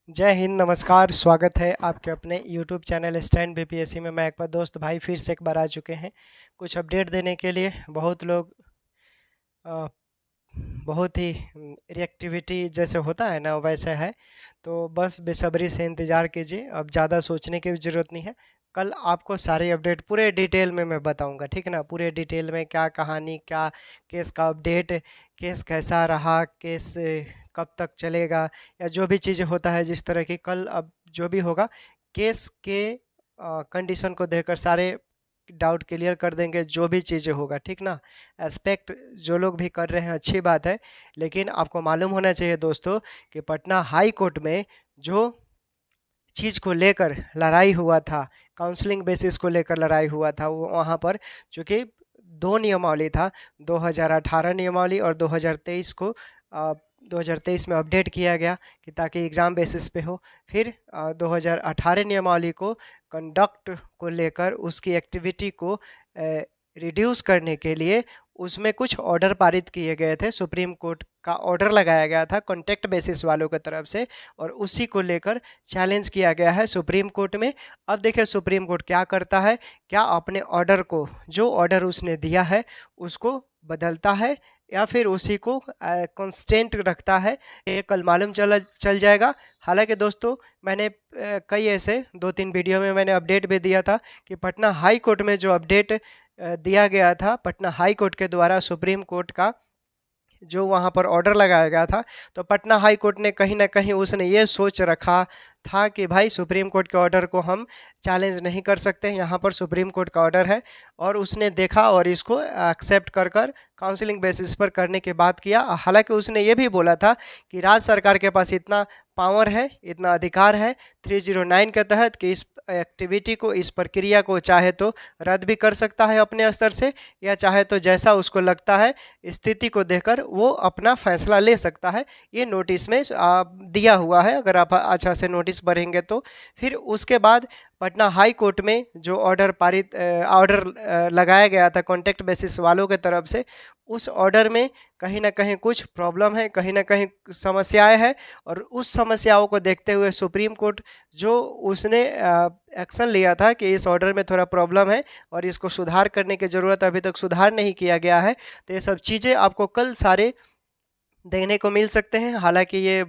जय हिंद, नमस्कार। स्वागत है आपके अपने YouTube चैनल स्टैंड बीपीएससी में। मैं एक बार दोस्त भाई फिर से एक बार आ चुके हैं कुछ अपडेट देने के लिए। बहुत लोग अ, बहुत ही रिएक्टिविटी जैसे होता है ना वैसे है, तो बस बेसब्री से इंतज़ार कीजिए। अब ज़्यादा सोचने की भी ज़रूरत नहीं है। कल आपको सारी अपडेट पूरे डिटेल में मैं बताऊंगा, ठीक है ना। पूरे डिटेल में क्या कहानी, क्या केस का अपडेट, केस कैसा रहा, केस कब तक चलेगा, या जो भी चीज़ें होता है जिस तरह की कल अब जो भी होगा केस के कंडीशन को देखकर सारे डाउट क्लियर कर देंगे, जो भी चीज़ें होगा, ठीक ना। एस्पेक्ट जो लोग भी कर रहे हैं अच्छी बात है, लेकिन आपको मालूम होना चाहिए दोस्तों कि पटना हाई कोर्ट में जो चीज़ को लेकर लड़ाई हुआ था, काउंसलिंग बेसिस को लेकर लड़ाई हुआ था, वो वहाँ पर चूँकि दो नियमावली था, 2018 नियमावली और 2023 को 2023 में अपडेट किया गया कि ताकि एग्ज़ाम बेसिस पे हो। फिर 2018 नियमावली को कंडक्ट को लेकर उसकी एक्टिविटी को रिड्यूस करने के लिए उसमें कुछ ऑर्डर पारित किए गए थे। सुप्रीम कोर्ट का ऑर्डर लगाया गया था कॉन्टेक्ट बेसिस वालों की तरफ से, और उसी को लेकर चैलेंज किया गया है सुप्रीम कोर्ट में। अब देखिए सुप्रीम कोर्ट क्या करता है, क्या अपने ऑर्डर को, जो ऑर्डर उसने दिया है उसको बदलता है या फिर उसी को कांस्टेंट रखता है, ये कल मालूम चल जाएगा। हालांकि दोस्तों मैंने कई ऐसे 2-3 वीडियो में मैंने अपडेट भी दिया था कि पटना हाई कोर्ट में जो अपडेट दिया गया था, पटना हाई कोर्ट के द्वारा सुप्रीम कोर्ट का जो वहाँ पर ऑर्डर लगाया गया था, तो पटना हाई कोर्ट ने कहीं ना कहीं उसने ये सोच रखा था कि भाई सुप्रीम कोर्ट के ऑर्डर को हम चैलेंज नहीं कर सकते, यहाँ पर सुप्रीम कोर्ट का ऑर्डर है। और उसने देखा और इसको एक्सेप्ट कर कर काउंसलिंग बेसिस पर करने की बात किया। हालांकि उसने ये भी बोला था कि राज्य सरकार के पास इतना पावर है, इतना अधिकार है 309 के तहत कि इस एक्टिविटी को, इस प्रक्रिया को चाहे तो रद्द भी कर सकता है अपने स्तर से, या चाहे तो जैसा उसको लगता है स्थिति को देखकर वो अपना फैसला ले सकता है। ये नोटिस में दिया हुआ है, अगर आप अच्छा से नोटिस पढ़ेंगे तो। फिर उसके बाद पटना हाई कोर्ट में जो ऑर्डर लगाया गया था कॉन्टेक्ट बेसिस वालों के तरफ से, उस ऑर्डर में कहीं ना कहीं कुछ प्रॉब्लम है, कहीं ना कहीं समस्याएं हैं। और उस समस्याओं को देखते हुए सुप्रीम कोर्ट जो उसने एक्शन लिया था कि इस ऑर्डर में थोड़ा प्रॉब्लम है और इसको सुधार करने की ज़रूरत, अभी तक सुधार नहीं किया गया है। तो ये सब चीज़ें आपको कल सारे देखने को मिल सकते हैं। हालांकि ये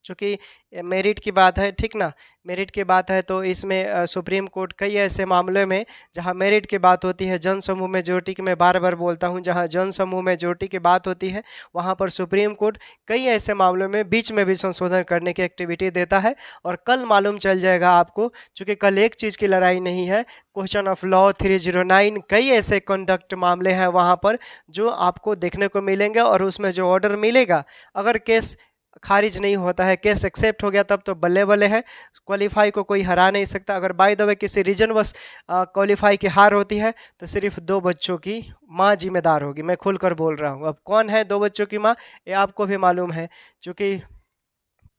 चूँकि मेरिट की बात है, ठीक ना, मेरिट की बात है, तो इसमें सुप्रीम कोर्ट कई ऐसे मामले में जहां मेरिट की बात होती है, जन समूह मेजोरिटी की मैं बार बार बोलता हूं, जहां जन समूह मेजोरिटी की बात होती है वहां पर सुप्रीम कोर्ट कई ऐसे मामलों में बीच में भी संशोधन करने की एक्टिविटी देता है। और कल मालूम चल जाएगा आपको, चूँकि कल एक चीज़ की लड़ाई नहीं है, क्वेश्चन ऑफ लॉ 309 कई ऐसे कंडक्ट मामले हैं वहाँ पर जो आपको देखने को मिलेंगे। और उसमें जो ऑर्डर मिलेगा, अगर केस खारिज नहीं होता है, केस एक्सेप्ट हो गया, तब तो बल्ले बल्ले है, क्वालिफाई को कोई हरा नहीं सकता। अगर बाय द वे किसी रीजन बस क्वालिफाई की हार होती है तो सिर्फ 2 बच्चों की माँ जिम्मेदार होगी। मैं खुलकर बोल रहा हूँ। अब कौन है 2 बच्चों की माँ, ये आपको भी मालूम है, क्योंकि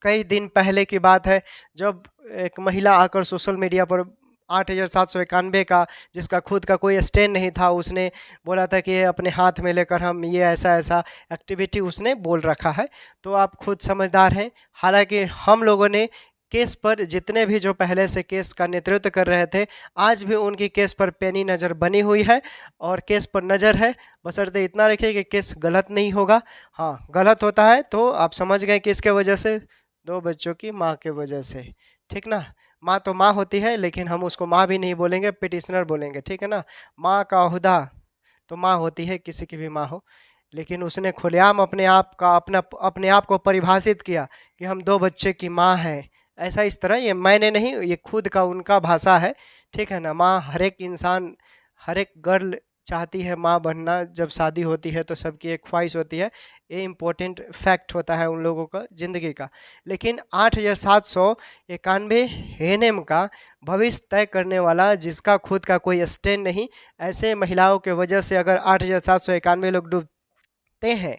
कई दिन पहले की बात है जब एक महिला आकर सोशल मीडिया पर 8,791 का, जिसका खुद का कोई स्टैंड नहीं था, उसने बोला था कि अपने हाथ में लेकर हम ये ऐसा ऐसा एक्टिविटी उसने बोल रखा है। तो आप खुद समझदार हैं। हालांकि हम लोगों ने केस पर, जितने भी जो पहले से केस का नेतृत्व कर रहे थे, आज भी उनकी केस पर पैनी नज़र बनी हुई है और केस पर नज़र है। बशर्ते इतना रखिए कि केस गलत नहीं होगा। हाँ, गलत होता है तो आप समझ गए किसके वजह से, 2 बच्चों की माँ के वजह से, ठीक ना। माँ तो माँ होती है, लेकिन हम उसको माँ भी नहीं बोलेंगे, पिटिशनर बोलेंगे, ठीक है ना। माँ का ओहदा तो माँ होती है, किसी की भी माँ हो, लेकिन उसने खुलेआम अपने आप को परिभाषित किया कि हम 2 बच्चे की माँ हैं। ऐसा इस तरह, ये मैंने नहीं, ये खुद का उनका भाषा है, ठीक है ना। माँ हर एक इंसान, हर एक गर्ल चाहती है माँ बनना। जब शादी होती है तो सबकी एक ख्वाहिश होती है, ये इम्पोर्टेंट फैक्ट होता है उन लोगों का ज़िंदगी का। लेकिन 8,791 एनएम का भविष्य तय करने वाला, जिसका खुद का कोई स्टैंड नहीं, ऐसे महिलाओं के वजह से अगर 8,791 लोग डूबते हैं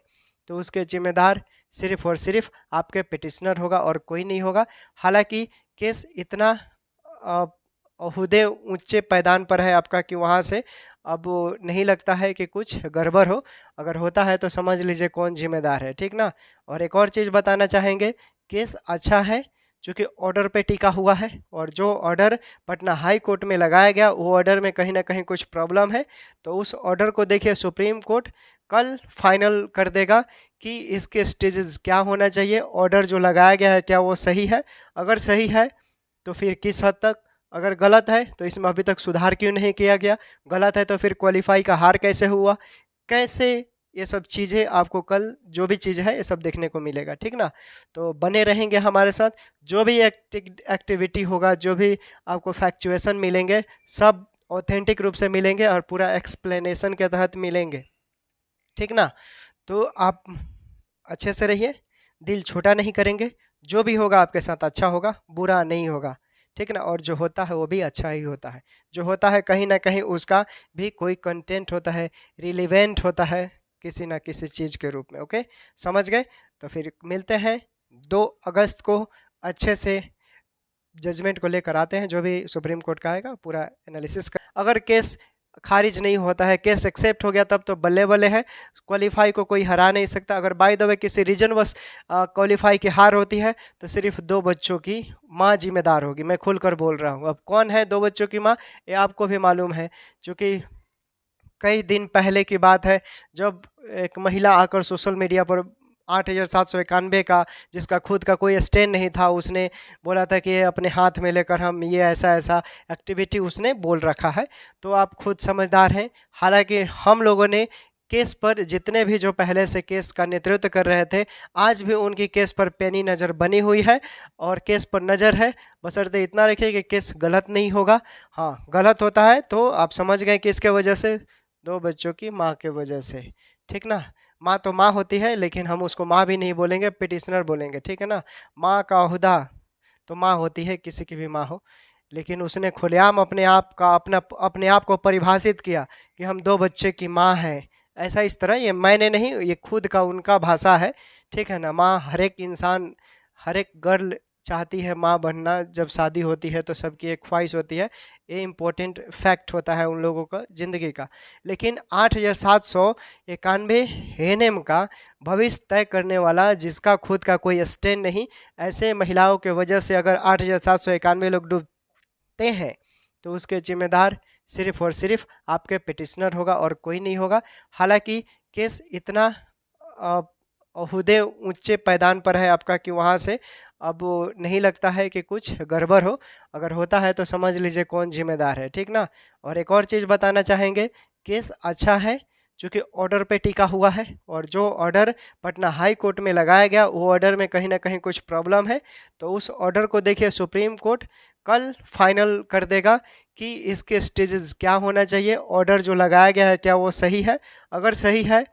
तो उसके जिम्मेदार सिर्फ और सिर्फ आपके पिटिशनर होगा और कोई नहीं होगा। हालांकि केस इतना ओहदे ऊंचे पैदान पर है आपका कि वहाँ से अब नहीं लगता है कि कुछ गड़बड़ हो। अगर होता है तो समझ लीजिए कौन जिम्मेदार है, ठीक ना। और एक और चीज़ बताना चाहेंगे, केस अच्छा है, जो कि ऑर्डर पे टिका हुआ है, और जो ऑर्डर पटना हाई कोर्ट में लगाया गया वो ऑर्डर में कहीं ना कहीं कुछ प्रॉब्लम है। तो उस ऑर्डर को देखिए सुप्रीम कोर्ट कल फाइनल कर देगा कि इसके स्टेजेस क्या होना चाहिए, ऑर्डर जो लगाया गया है क्या वो सही है, अगर सही है तो फिर किस हद तक, अगर गलत है तो इसमें अभी तक सुधार क्यों नहीं किया गया, गलत है तो फिर क्वालिफाई का हार कैसे हुआ, कैसे, ये सब चीज़ें आपको कल जो भी चीज़ है ये सब देखने को मिलेगा, ठीक ना। तो बने रहेंगे हमारे साथ, जो भी एक्टिविटी होगा, जो भी आपको फैक्चुएशन मिलेंगे सब ऑथेंटिक रूप से मिलेंगे और पूरा एक्सप्लेनेशन के तहत मिलेंगे, ठीक ना। तो आप अच्छे से रहिए, दिल छोटा नहीं करेंगे, जो भी होगा आपके साथ अच्छा होगा, बुरा नहीं होगा, ठीक ना। और जो होता है वो भी अच्छा ही होता है, जो होता है कहीं ना कहीं उसका भी कोई कंटेंट होता है, रिलेवेंट होता है किसी ना किसी चीज़ के रूप में। ओके, समझ गए। तो फिर मिलते हैं 2 अगस्त को, अच्छे से जजमेंट को लेकर आते हैं, जो भी सुप्रीम कोर्ट का आएगा पूरा एनालिसिस कर। अगर केस खारिज नहीं होता है, केस एक्सेप्ट हो गया तब तो बल्ले बल्ले है, क्वालिफाई को कोई हरा नहीं सकता। अगर बाय द वे किसी रीजन बस क्वालिफाई की हार होती है तो सिर्फ 2 बच्चों की माँ जिम्मेदार होगी, मैं खुलकर बोल रहा हूँ। अब कौन है 2 बच्चों की माँ, ये आपको भी मालूम है, क्योंकि कई दिन पहले की बात है जब एक महिला आकर सोशल मीडिया पर 8,791 का, जिसका खुद का कोई स्टैंड नहीं था, उसने बोला था कि ये अपने हाथ में लेकर हम ये ऐसा ऐसा एक्टिविटी उसने बोल रखा है। तो आप खुद समझदार हैं। हालांकि हम लोगों ने केस पर, जितने भी जो पहले से केस का नेतृत्व कर रहे थे, आज भी उनकी केस पर पैनी नज़र बनी हुई है और केस पर नज़र है। बशर्ते इतना रखिए कि केस गलत नहीं होगा। हाँ, गलत होता है तो आप समझ गए किसके वजह से, 2 बच्चों की माँ के वजह से, ठीक ना। माँ तो माँ होती है, लेकिन हम उसको माँ भी नहीं बोलेंगे, पिटिशनर बोलेंगे, ठीक है ना। माँ का ओहदा तो माँ होती है, किसी की भी माँ हो, लेकिन उसने खुलेआम अपने आप को परिभाषित किया कि हम 2 बच्चे की माँ हैं। ऐसा इस तरह, ये मैंने नहीं, ये खुद का उनका भाषा है, ठीक है ना। माँ हर एक इंसान, हर एक गर्ल चाहती है माँ बनना, जब शादी होती है तो सबकी एक ख्वाहिश होती है, ये इम्पोर्टेंट फैक्ट होता है उन लोगों का ज़िंदगी का। लेकिन 8,791 एनएम का भविष्य तय करने वाला, जिसका खुद का कोई स्टैंड नहीं, ऐसे महिलाओं के वजह से अगर 8,791 लोग डूबते हैं तो उसके जिम्मेदार सिर्फ और सिर्फ आपके पिटिशनर होगा और कोई नहीं होगा। हालांकि केस इतना ओहदे ऊंचे पैदान पर है आपका कि वहाँ से अब नहीं लगता है कि कुछ गड़बड़ हो, अगर होता है तो समझ लीजिए कौन जिम्मेदार है, ठीक ना। और एक और चीज़ बताना चाहेंगे, केस अच्छा है क्योंकि ऑर्डर पे टिका हुआ है, और जो ऑर्डर पटना हाई कोर्ट में लगाया गया वो ऑर्डर में कहीं ना कहीं कुछ प्रॉब्लम है। तो उस ऑर्डर को देखिए सुप्रीम कोर्ट कल फाइनल कर देगा कि इसके स्टेजेस क्या होना चाहिए, ऑर्डर जो लगाया गया है क्या वो सही है, अगर सही है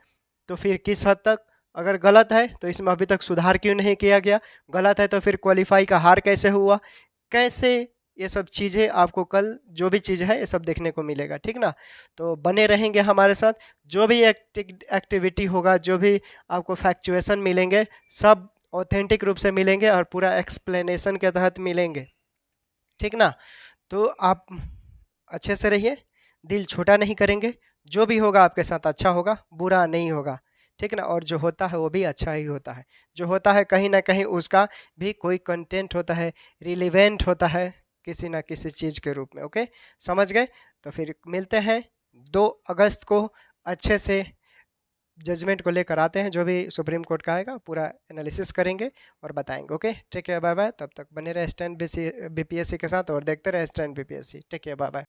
तो फिर किस हद तक, अगर गलत है तो इसमें अभी तक सुधार क्यों नहीं किया गया, गलत है तो फिर क्वालिफाई का हार कैसे हुआ, कैसे, ये सब चीज़ें आपको कल जो भी चीज़ है ये सब देखने को मिलेगा, ठीक ना। तो बने रहेंगे हमारे साथ, जो भी एक्टिविटी होगा, जो भी आपको फैक्चुएशन मिलेंगे सब ऑथेंटिक रूप से मिलेंगे और पूरा एक्सप्लेनेशन के तहत मिलेंगे, ठीक ना। तो आप अच्छे से रहिए, दिल छोटा नहीं करेंगे, जो भी होगा आपके साथ अच्छा होगा, बुरा नहीं होगा, ठीक ना। और जो होता है वो भी अच्छा ही होता है, जो होता है कहीं ना कहीं उसका भी कोई कंटेंट होता है, रिलेवेंट होता है किसी ना किसी चीज़ के रूप में। ओके, समझ गए। तो फिर मिलते हैं 2 अगस्त को, अच्छे से जजमेंट को लेकर आते हैं, जो भी सुप्रीम कोर्ट का आएगा पूरा एनालिसिस करेंगे और बताएंगे। Okay, take care, bye bye. तब तक बने रहे स्टैंड बीपीएससी के साथ और देखते रहे stand BPSC. Take care, bye bye.